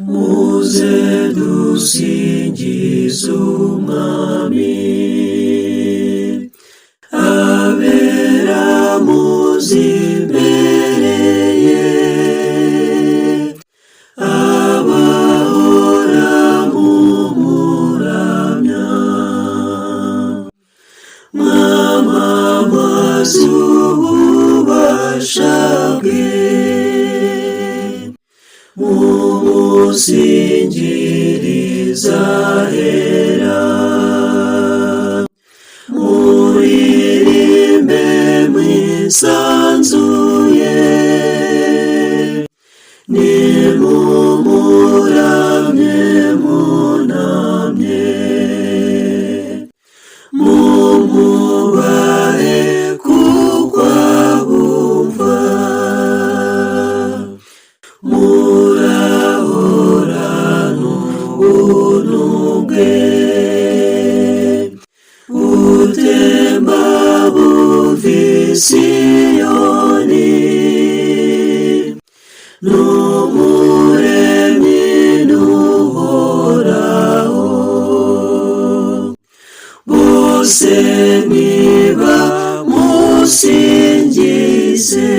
muze dusingize umwami. Abera muze imbere ye, abahora mumuramya, mwamamaza ububasha bwe, mumusingiriza ahera, muririmbe mwisanzuye, nimumuramye munamye, mumubahe kuko abumva, murahorana ubuntu bwe butemba buva i Siyoni, n'umuremyi n'uhoraho, bose nibamusingize.